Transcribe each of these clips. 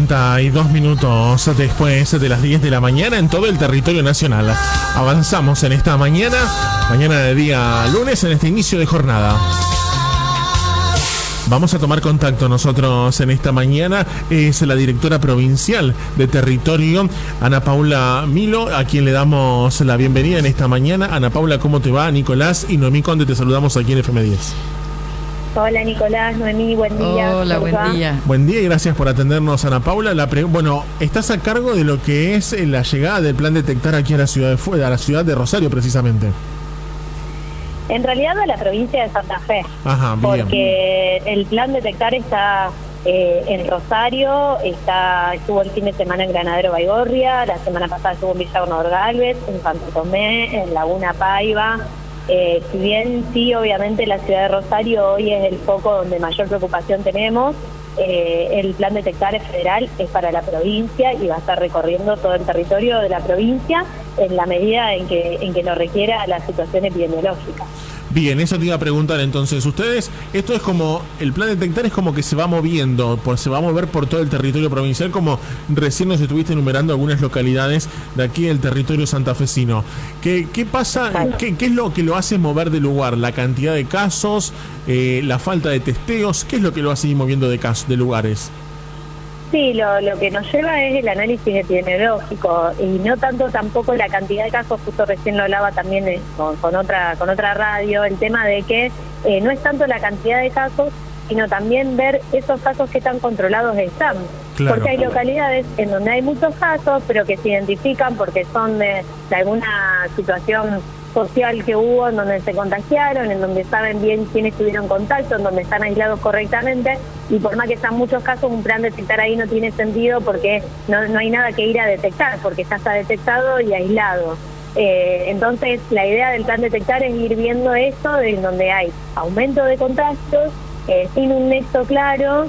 42 minutos después de las 10 de la mañana en todo el territorio nacional. Avanzamos en esta mañana de día lunes, en este inicio de jornada. Vamos a tomar contacto nosotros en esta mañana. Es la directora provincial de territorio, Ana Paula Milo, a quien le damos la bienvenida en esta mañana. Ana Paula, ¿cómo te va? Nicolás y Noemí Conde te saludamos aquí en FM10. Hola Nicolás, Noemí, buen día. Hola, buen día. Buen día y gracias por atendernos, Ana Paula. Bueno, estás a cargo de lo que es la llegada del plan Detectar aquí a la ciudad de Rosario, precisamente. En realidad a la provincia de Santa Fe. Ajá, bien. Porque el plan Detectar está en Rosario, estuvo el fin de semana en Granadero Baigorria, la semana pasada estuvo en Villa Bernardo Galvez, en Santo Tomé, en Laguna Paiva. Si bien sí, obviamente la ciudad de Rosario hoy es el foco donde mayor preocupación tenemos, el plan Detectar federal es para la provincia y va a estar recorriendo todo el territorio de la provincia en la medida en que lo requiera la situación epidemiológica. Bien, eso te iba a preguntar entonces. Ustedes, esto es como, el plan Detectar es como que se va moviendo, se va a mover por todo el territorio provincial, como recién nos estuviste enumerando algunas localidades de aquí del territorio santafesino. ¿Qué pasa? ¿Qué es lo que lo hace mover de lugar? ¿La cantidad de casos? ¿La falta de testeos? ¿Qué es lo que lo hace ir moviendo de lugares? Sí, lo que nos lleva es el análisis epidemiológico y no tanto tampoco la cantidad de casos. Justo recién lo hablaba también con otra radio, el tema de que no es tanto la cantidad de casos, sino también ver esos casos que tan controlados están. Claro. Porque hay localidades en donde hay muchos casos, pero que se identifican porque son de alguna situación social que hubo, en donde se contagiaron, en donde saben bien quiénes tuvieron contacto, en donde están aislados correctamente, y por más que sean muchos casos, un plan Detectar ahí no tiene sentido porque no hay nada que ir a detectar, porque ya está detectado y aislado. Entonces la idea del plan Detectar es ir viendo eso, en donde hay aumento de contagios, sin un nexo claro,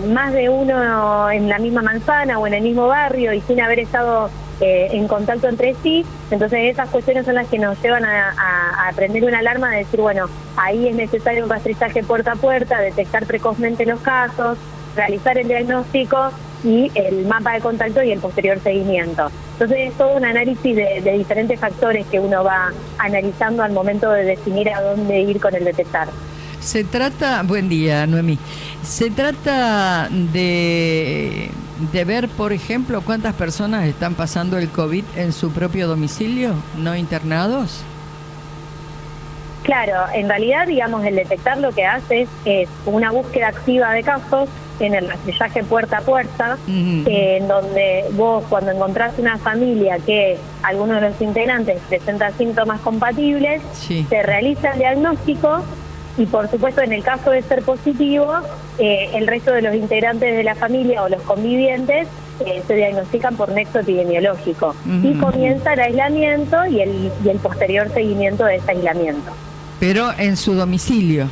más de uno en la misma manzana o en el mismo barrio y sin haber estado en contacto entre sí. Entonces esas cuestiones son las que nos llevan a prender una alarma de decir, bueno, ahí es necesario un rastrillaje puerta a puerta, detectar precozmente los casos, realizar el diagnóstico y el mapa de contacto y el posterior seguimiento. Entonces es todo un análisis de diferentes factores que uno va analizando al momento de definir a dónde ir con el detectar. Se trata, buen día Noemí, se trata de ver, por ejemplo, cuántas personas están pasando el COVID en su propio domicilio, no internados. Claro, en realidad, digamos, el detectar lo que hace es una búsqueda activa de casos en el rastrillaje puerta a puerta, en donde vos, cuando encontrás una familia que alguno de los integrantes presenta síntomas compatibles, sí, se realiza el diagnóstico. Y por supuesto, en el caso de ser positivo, el resto de los integrantes de la familia o los convivientes se diagnostican por nexo epidemiológico. Y comienza el aislamiento y el posterior seguimiento de ese aislamiento. Pero en su domicilio.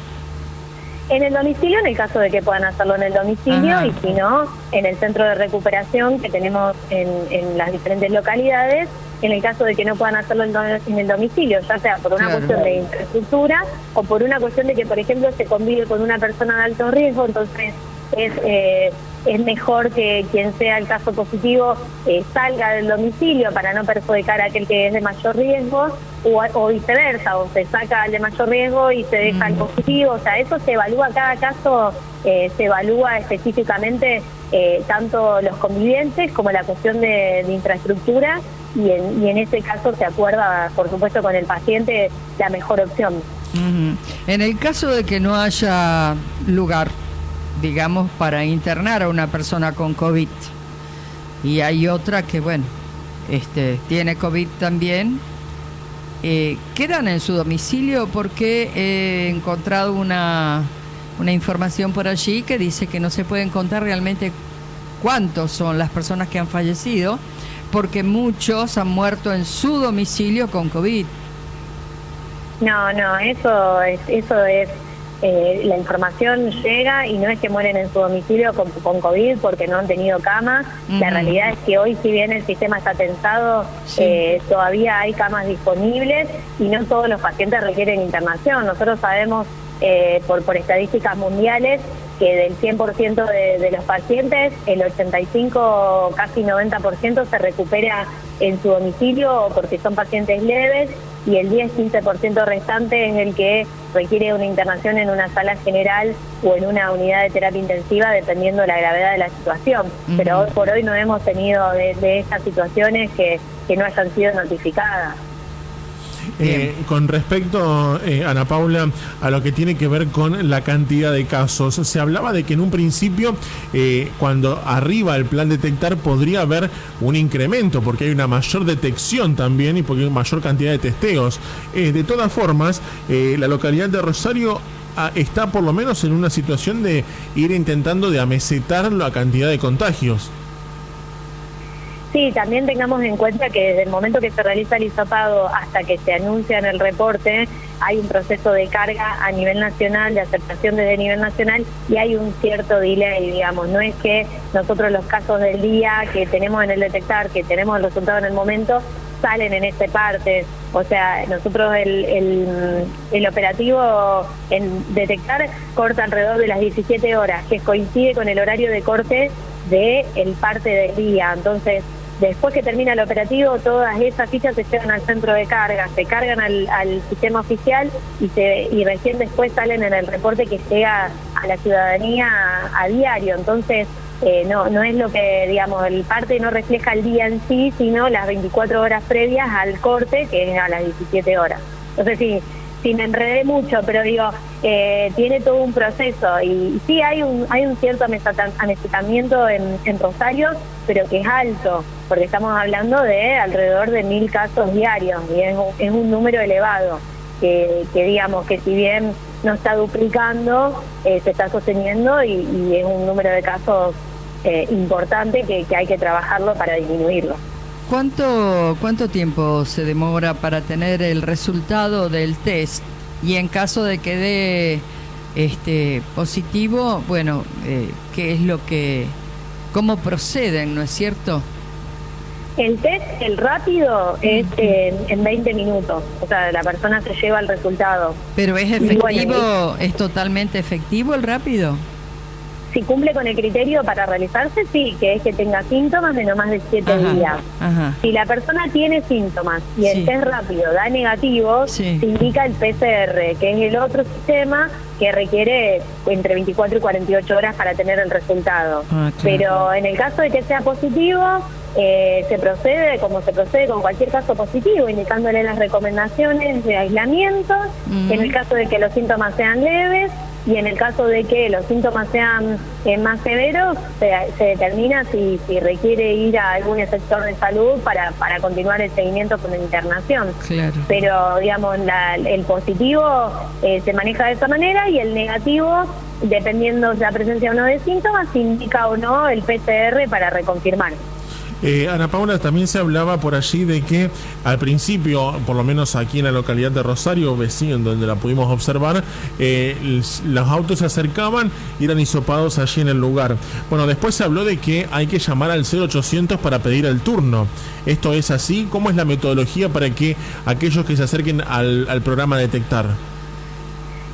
En el domicilio, en el caso de que puedan hacerlo en el domicilio. Ajá. Y si no, en el centro de recuperación que tenemos en las diferentes localidades, en el caso de que no puedan hacerlo en el domicilio, ya sea por una cuestión de infraestructura o por una cuestión de que, por ejemplo, se convive con una persona de alto riesgo. Entonces es mejor que quien sea el caso positivo salga del domicilio para no perjudicar a aquel que es de mayor riesgo, o viceversa, o se saca al de mayor riesgo y se deja el positivo. O sea, eso se evalúa, cada caso se evalúa específicamente tanto los convivientes como la cuestión de infraestructura, y en ese caso se acuerda, por supuesto, con el paciente la mejor opción. En el caso de que no haya lugar, digamos, para internar a una persona con COVID, y hay otra que, bueno, tiene COVID también, quedan en su domicilio, porque he encontrado una información por allí que dice que no se pueden contar realmente cuántos son las personas que han fallecido, porque muchos han muerto en su domicilio con COVID. No, eso es la información llega y no es que mueren en su domicilio con COVID porque no han tenido cama. La realidad es que hoy, si bien el sistema está tensado, todavía hay camas disponibles y no todos los pacientes requieren internación. Nosotros sabemos por estadísticas mundiales que del 100% de los pacientes, el 85, casi 90% se recupera en su domicilio porque son pacientes leves, y el 10-15% restante es el que requiere una internación en una sala general o en una unidad de terapia intensiva, dependiendo de la gravedad de la situación. Pero hoy por hoy no hemos tenido de estas situaciones que no hayan sido notificadas. Con respecto, Ana Paula, a lo que tiene que ver con la cantidad de casos, se hablaba de que en un principio, cuando arriba el plan detectar, podría haber un incremento, porque hay una mayor detección también y porque hay una mayor cantidad de testeos. De todas formas, la localidad de Rosario está por lo menos en una situación de ir intentando de amesetar la cantidad de contagios. Sí, también tengamos en cuenta que desde el momento que se realiza el hisopado hasta que se anuncia en el reporte, hay un proceso de carga a nivel nacional, de aceptación desde nivel nacional, y hay un cierto delay, digamos. No es que nosotros los casos del día que tenemos en el detectar, que tenemos el resultado en el momento, salen en esta parte. O sea, nosotros el operativo en detectar corta alrededor de las 17 horas, que coincide con el horario de corte del parte del día. Entonces, después que termina el operativo, todas esas fichas se llevan al centro de carga, se cargan al sistema oficial y recién después salen en el reporte que llega a la ciudadanía a diario. Entonces, no es lo que, digamos, el parte no refleja el día en sí, sino las 24 horas previas al corte, que es a las 17 horas. Entonces, sí me enredé mucho, pero digo, tiene todo un proceso, y sí hay un cierto amesetamiento en Rosario, pero que es alto, porque estamos hablando de alrededor de 1.000 casos diarios, y es un número elevado, que digamos que si bien no está duplicando, se está sosteniendo, y es un número de casos importante que hay que trabajarlo para disminuirlo. ¿Cuánto tiempo se demora para tener el resultado del test? Y en caso de que dé positivo, bueno, ¿qué es cómo proceden, no es cierto? El test, el rápido, es en 20 minutos. O sea, la persona se lleva el resultado. ¿Pero es efectivo, es totalmente efectivo el rápido? Si cumple con el criterio para realizarse, sí, que es que tenga síntomas de no más de 7 días. Ajá. Si la persona tiene síntomas y el test rápido da negativo, se indica el PCR, que es el otro sistema que requiere entre 24 y 48 horas para tener el resultado. Claro. Pero en el caso de que sea positivo, se procede como se procede con cualquier caso positivo, indicándole las recomendaciones de aislamiento, en el caso de que los síntomas sean leves, y en el caso de que los síntomas sean más severos, se determina si requiere ir a algún sector de salud para continuar el seguimiento con la internación. Claro. Pero, digamos, el positivo se maneja de esa manera, y el negativo, dependiendo de la presencia o no de síntomas, indica o no el PCR para reconfirmar. Ana Paula, también se hablaba por allí de que al principio, por lo menos aquí en la localidad de Rosario, vecino, donde la pudimos observar, los autos se acercaban y eran hisopados allí en el lugar. Bueno, después se habló de que hay que llamar al 0800 para pedir el turno. ¿Esto es así? ¿Cómo es la metodología para que aquellos que se acerquen al programa detectar?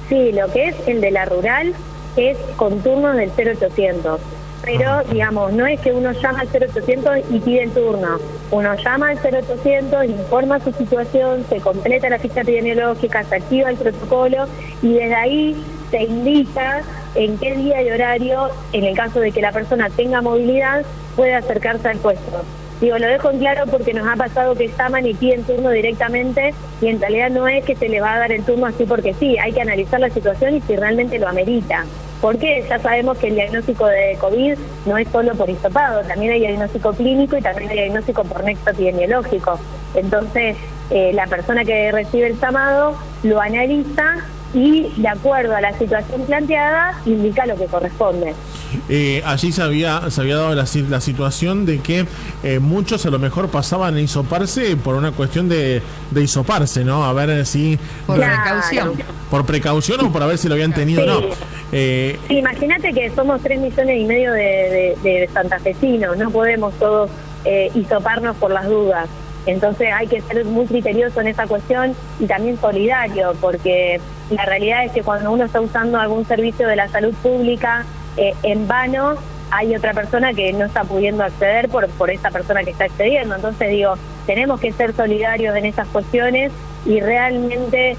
Sí, lo que es el de la rural es con turnos del 0800. Pero, digamos, no es que uno llama al 0800 y pide el turno. Uno llama al 0800, informa su situación, se completa la ficha epidemiológica, se activa el protocolo, y desde ahí se indica en qué día y horario, en el caso de que la persona tenga movilidad, puede acercarse al puesto. Digo, lo dejo en claro porque nos ha pasado que llaman y piden turno directamente, y en realidad no es que se le va a dar el turno así porque sí, hay que analizar la situación y si realmente lo amerita. Porque ya sabemos que el diagnóstico de COVID no es solo por hisopado, también hay diagnóstico clínico y también hay diagnóstico por nexo epidemiológico. Entonces, la persona que recibe el llamado lo analiza y, de acuerdo a la situación planteada, indica lo que corresponde. Allí se había dado la situación de que muchos a lo mejor pasaban a hisoparse por una cuestión de hisoparse, ¿no? A ver si... Por precaución. Por precaución o por ver si lo habían tenido o no. Sí, imagínate que somos 3,5 millones de santafesinos, no podemos todos hisoparnos por las dudas. Entonces hay que ser muy criterioso en esa cuestión y también solidario, porque la realidad es que cuando uno está usando algún servicio de la salud pública en vano, hay otra persona que no está pudiendo acceder por esa persona que está accediendo. Entonces digo, tenemos que ser solidarios en esas cuestiones y realmente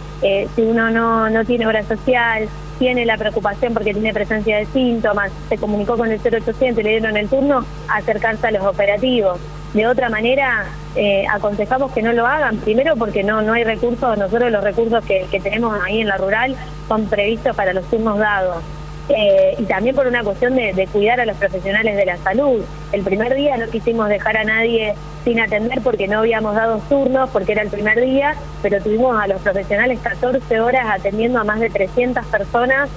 si uno no tiene obra social, tiene la preocupación porque tiene presencia de síntomas, se comunicó con el 0800 y le dieron el turno, acercarse a los operativos. De otra manera, aconsejamos que no lo hagan, primero porque no hay recursos, nosotros los recursos que tenemos ahí en la rural son previstos para los turnos dados. Y también por una cuestión de cuidar a los profesionales de la salud. El primer día no quisimos dejar a nadie sin atender porque no habíamos dado turnos, porque era el primer día, pero tuvimos a los profesionales 14 horas atendiendo a más de 300 personas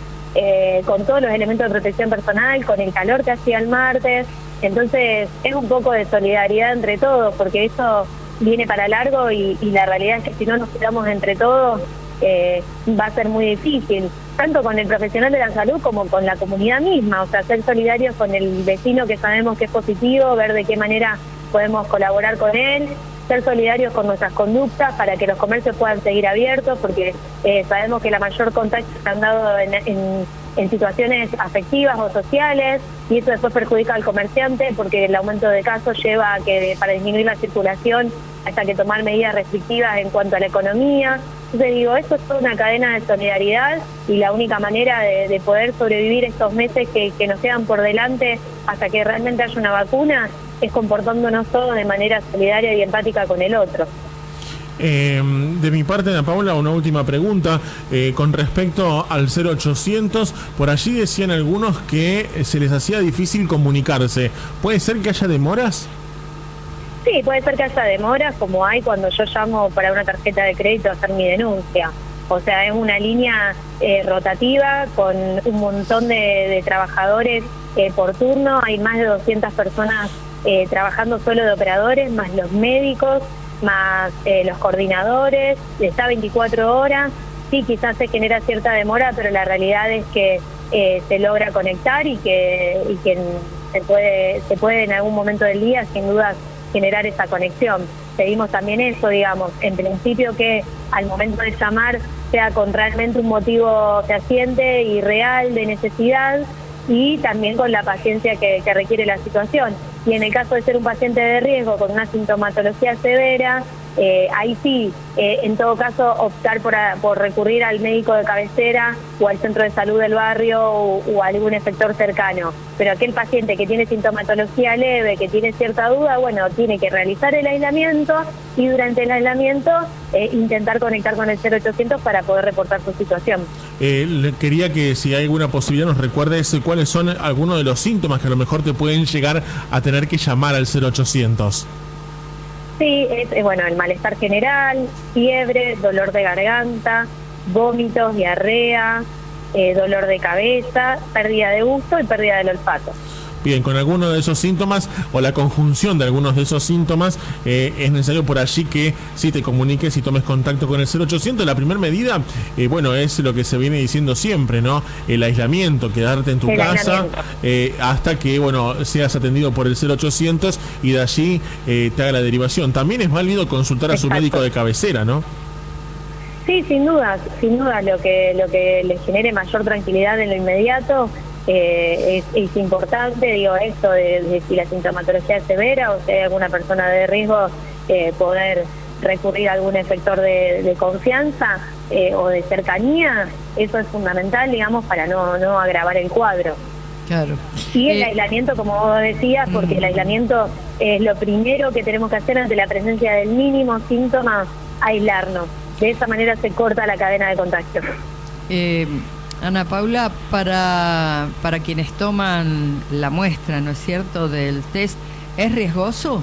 con todos los elementos de protección personal, con el calor que hacía el martes. Entonces es un poco de solidaridad entre todos, porque eso viene para largo y la realidad es que si no nos cuidamos entre todos va a ser muy difícil, tanto con el profesional de la salud como con la comunidad misma. O sea, ser solidarios con el vecino que sabemos que es positivo, ver de qué manera podemos colaborar con él, ser solidarios con nuestras conductas para que los comercios puedan seguir abiertos, porque sabemos que la mayor contagio se han dado en situaciones afectivas o sociales, y eso después perjudica al comerciante porque el aumento de casos lleva a que para disminuir la circulación hasta que tomar medidas restrictivas en cuanto a la economía. Entonces digo, esto es toda una cadena de solidaridad y la única manera de poder sobrevivir estos meses que nos quedan por delante hasta que realmente haya una vacuna es comportándonos todos de manera solidaria y empática con el otro. De mi parte, Ana Paula, una última pregunta con respecto al 0800. Por allí decían algunos que se les hacía difícil comunicarse. ¿Puede ser que haya demoras? Sí, puede ser que haya demoras, como hay cuando yo llamo para una tarjeta de crédito a hacer mi denuncia. O sea, es una línea rotativa con un montón de trabajadores por turno. Hay más de 200 personas trabajando solo de operadores, más los médicos, más los coordinadores. Está 24 horas. Sí, quizás se genera cierta demora, pero la realidad es que se logra conectar y que se puede en algún momento del día, sin duda, generar esa conexión. Pedimos también eso, digamos, en principio que al momento de llamar sea con realmente un motivo fehaciente y real de necesidad, y también con la paciencia que requiere la situación. Y en el caso de ser un paciente de riesgo con una sintomatología severa, ahí sí, en todo caso, optar por recurrir al médico de cabecera o al centro de salud del barrio o a algún efector cercano. Pero aquel paciente que tiene sintomatología leve, que tiene cierta duda, bueno, tiene que realizar el aislamiento y durante el aislamiento intentar conectar con el 0800 para poder reportar su situación. Quería que si hay alguna posibilidad nos recuerdes cuáles son algunos de los síntomas que a lo mejor te pueden llegar a tener que llamar al 0800. Sí, bueno, el malestar general, fiebre, dolor de garganta, vómitos, diarrea, dolor de cabeza, pérdida de gusto y pérdida del olfato. Bien, con alguno de esos síntomas o la conjunción de algunos de esos síntomas, es necesario por allí que sí te comuniques y tomes contacto con el 0800. La primera medida, bueno, es lo que se viene diciendo siempre, ¿no? El aislamiento, quedarte en tu casa hasta que, bueno, seas atendido por el 0800 y de allí te haga la derivación. También es válido consultar a su médico de cabecera, ¿no? Sí, sin duda, lo que les genere mayor tranquilidad en lo inmediato. Es importante, digo, esto de si la sintomatología es severa o si hay alguna persona de riesgo, poder recurrir a algún efector de confianza o de cercanía. Eso es fundamental, digamos, para no agravar el cuadro. Claro. Y el aislamiento, como vos decías, porque el aislamiento es lo primero que tenemos que hacer ante la presencia del mínimo síntoma, aislarnos. De esa manera se corta la cadena de contagio. Ana Paula, para quienes toman la muestra, ¿no es cierto?, del test, ¿es riesgoso?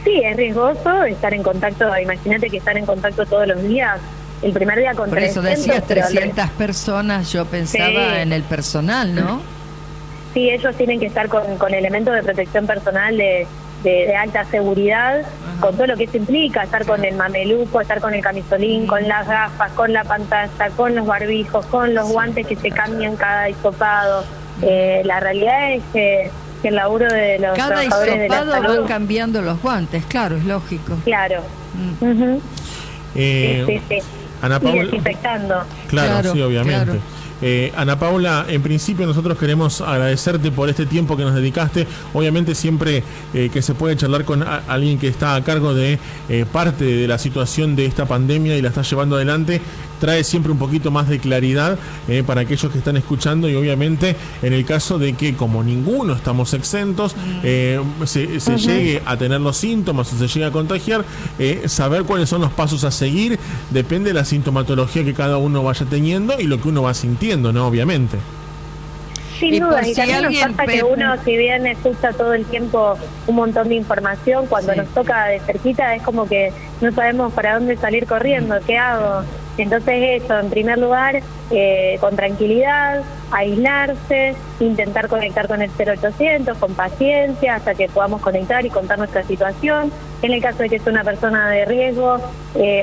Sí, es riesgoso estar en contacto. Imagínate que estar en contacto todos los días. El primer día con 300. Por eso decías 300 personas, yo pensaba en el personal, ¿no? Sí, ellos tienen que estar con elementos de protección personal de alta seguridad, con todo lo que eso implica, estar con el mameluco, estar con el camisolín, con las gafas, con la pantalla, con los barbijos, con los guantes que se cambian cada hisopado. La realidad es que que el laburo de los cada trabajadores de la hisopado salud. van cambiando los guantes, claro, es lógico. Claro. Mm. Ujú. Sí. Ana Y Paula, desinfectando. claro, sí, obviamente. Claro. Ana Paula, en principio nosotros queremos agradecerte por este tiempo que nos dedicaste. Obviamente siempre que se puede charlar con alguien que está a cargo de parte de la situación de esta pandemia y la está llevando adelante, trae siempre un poquito más de claridad para aquellos que están escuchando, y obviamente en el caso de que como ninguno estamos exentos, se llegue a tener los síntomas o se llegue a contagiar, saber cuáles son los pasos a seguir depende de la sintomatología que cada uno vaya teniendo y lo que uno va sintiendo, ¿no? Obviamente. Sin Y duda, por y si también alguien nos pasa que uno, si bien escucha todo el tiempo un montón de información, cuando Sí. nos toca de cerquita es como que no sabemos para dónde salir corriendo, qué hago. Entonces eso, en primer lugar, con tranquilidad, aislarse, intentar conectar con el 0800, con paciencia, hasta que podamos conectar y contar nuestra situación. En el caso de que sea una persona de riesgo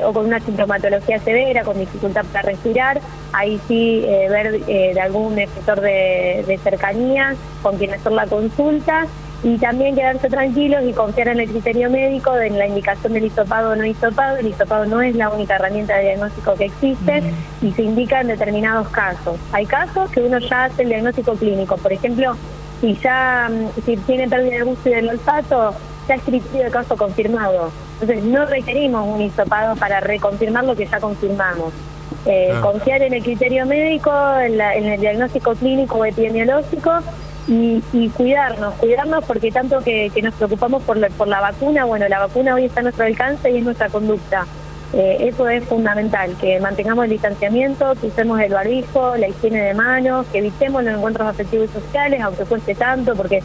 o con una sintomatología severa, con dificultad para respirar, ahí sí ver de algún efector de cercanía con quien hacer la consulta, y también quedarse tranquilos y confiar en el criterio médico, de la indicación del hisopado o no hisopado. El hisopado no es la única herramienta de diagnóstico que existe y se indica en determinados casos. Hay casos que uno ya hace el diagnóstico clínico, por ejemplo, si tiene pérdida del gusto y del olfato, ya es criterio de caso confirmado. Entonces no requerimos un hisopado para reconfirmar lo que ya confirmamos. Confiar en el criterio médico, en el diagnóstico clínico o epidemiológico, y cuidarnos porque tanto que nos preocupamos por la vacuna, bueno, la vacuna hoy está a nuestro alcance y es nuestra conducta. Eso es fundamental, que mantengamos el distanciamiento, que usemos el barbijo, la higiene de manos, que evitemos los encuentros afectivos y sociales, aunque cueste tanto, porque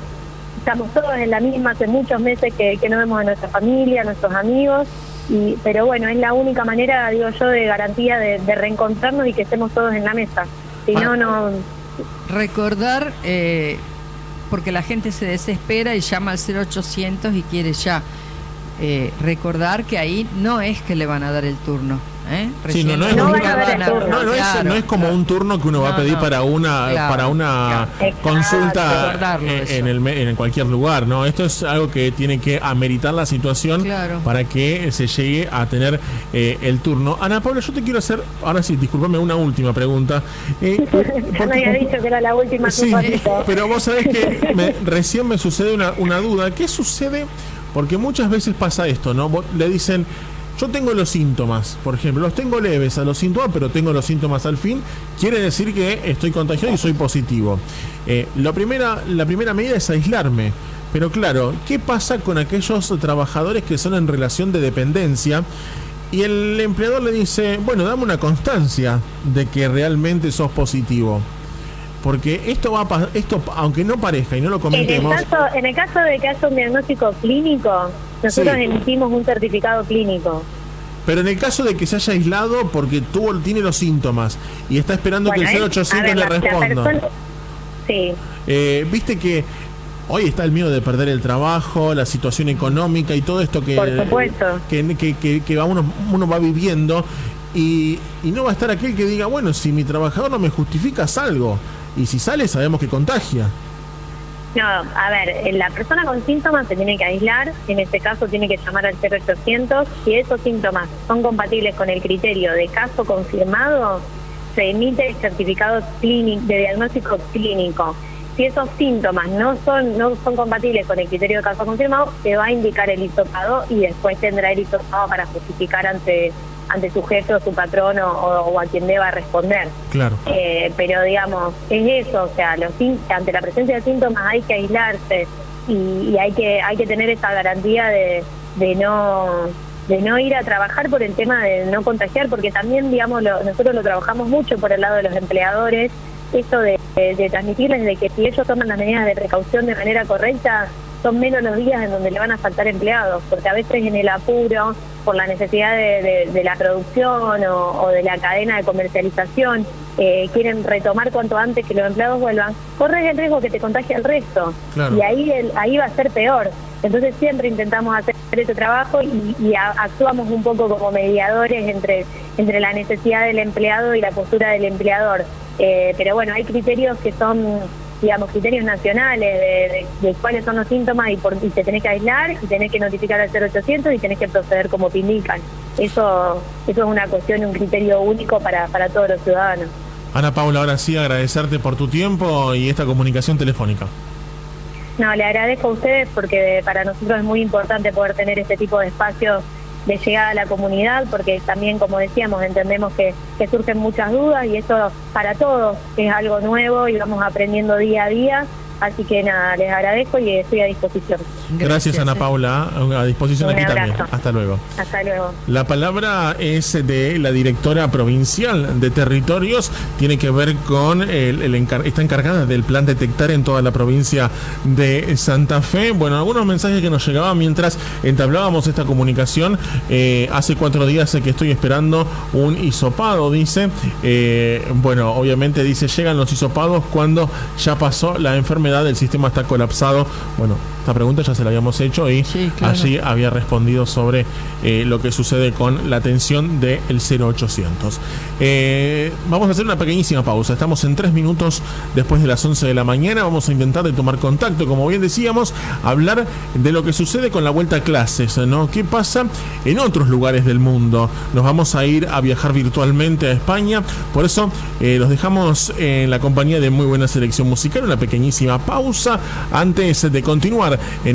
estamos todos en la misma, hace muchos meses que no vemos a nuestra familia, a nuestros amigos, pero bueno, es la única manera, digo yo, de garantía de reencontrarnos y que estemos todos en la mesa. Si no... Recordar, porque la gente se desespera y llama al 0800 y quiere ya. Recordar que ahí no es que le van a dar el turno. Sí, no es como un turno que uno va a pedir para una consulta en cualquier lugar, ¿no? Esto es algo que tiene que ameritar la situación para que se llegue a tener el turno. Ana Paula, yo te quiero hacer, ahora sí, discúlpame, una última pregunta. Ya me había dicho que era la última. Sí, pero vos sabés que recién me sucede una duda. ¿Qué sucede? Porque muchas veces pasa esto, ¿no? Le dicen, yo tengo los síntomas, por ejemplo, los tengo leves a los síntomas, pero tengo los síntomas al fin, quiere decir que estoy contagiado y soy positivo. La primera medida es aislarme, pero claro, ¿qué pasa con aquellos trabajadores que son en relación de dependencia? Y el empleador le dice, bueno, dame una constancia de que realmente sos positivo. Porque esto aunque no parezca y no lo comentemos... En el caso de que haya un diagnóstico clínico, nosotros emitimos un certificado clínico. Pero en el caso de que se haya aislado porque tiene los síntomas y está esperando que el 0800 le responda. Sí. Viste que hoy está el miedo de perder el trabajo, la situación económica y todo esto que uno va viviendo, y no va a estar aquel que diga, bueno, si mi trabajador no me justifica, salgo. Y si sale, sabemos que contagia. No, a ver, la persona con síntomas se tiene que aislar, en este caso tiene que llamar al 0800. Si esos síntomas son compatibles con el criterio de caso confirmado, se emite el certificado clínico de diagnóstico clínico. Si esos síntomas no son compatibles con el criterio de caso confirmado, se va a indicar el hisopado y después tendrá el hisopado para justificar ante su jefe o su patrón o a quien deba responder. Claro. Pero digamos, es eso, o sea, ante la presencia de síntomas hay que aislarse y hay que tener esa garantía de no ir a trabajar por el tema de no contagiar, porque también, digamos, nosotros lo trabajamos mucho por el lado de los empleadores, esto de transmitirles de que si ellos toman las medidas de precaución de manera correcta, son menos los días en donde le van a faltar empleados, porque a veces en el apuro, por la necesidad de la producción o de la cadena de comercialización, quieren retomar cuanto antes que los empleados vuelvan, corres el riesgo que te contagie al resto. Claro. Y ahí va a ser peor. Entonces siempre intentamos hacer ese trabajo y actuamos un poco como mediadores entre la necesidad del empleado y la postura del empleador. Pero bueno, hay criterios que son digamos, criterios nacionales de cuáles son los síntomas y te tenés que aislar y tenés que notificar al 0800 y tenés que proceder como te indican. Eso es una cuestión, un criterio único para todos los ciudadanos. Ana Paula, ahora sí agradecerte por tu tiempo y esta comunicación telefónica. No, le agradezco a ustedes porque para nosotros es muy importante poder tener este tipo de espacios de llegada a la comunidad, porque también, como decíamos, entendemos que surgen muchas dudas y eso para todos es algo nuevo y vamos aprendiendo día a día. Así que nada, les agradezco y estoy a disposición. Gracias, Ana Paula, a disposición aquí también. Hasta luego. Hasta luego. La palabra es de la directora provincial de territorios, tiene que ver con está encargada del plan Detectar en toda la provincia de Santa Fe. Bueno, algunos mensajes que nos llegaban mientras entablábamos esta comunicación. Hace 4 días que estoy esperando un hisopado, dice. Bueno, obviamente dice, llegan los hisopados cuando ya pasó la enfermedad, el sistema está colapsado. Bueno, esta pregunta ya se la habíamos hecho y sí, claro, allí había respondido sobre lo que sucede con la atención del 0800. Vamos a hacer una pequeñísima pausa. Estamos en 3 minutos después de las 11 de la mañana. Vamos a intentar de tomar contacto, como bien decíamos, hablar de lo que sucede con la vuelta a clases, ¿no? ¿Qué pasa en otros lugares del mundo? Nos vamos a ir a viajar virtualmente a España. Por eso los dejamos en la compañía de muy buena selección musical. Una pequeñísima pausa antes de continuar en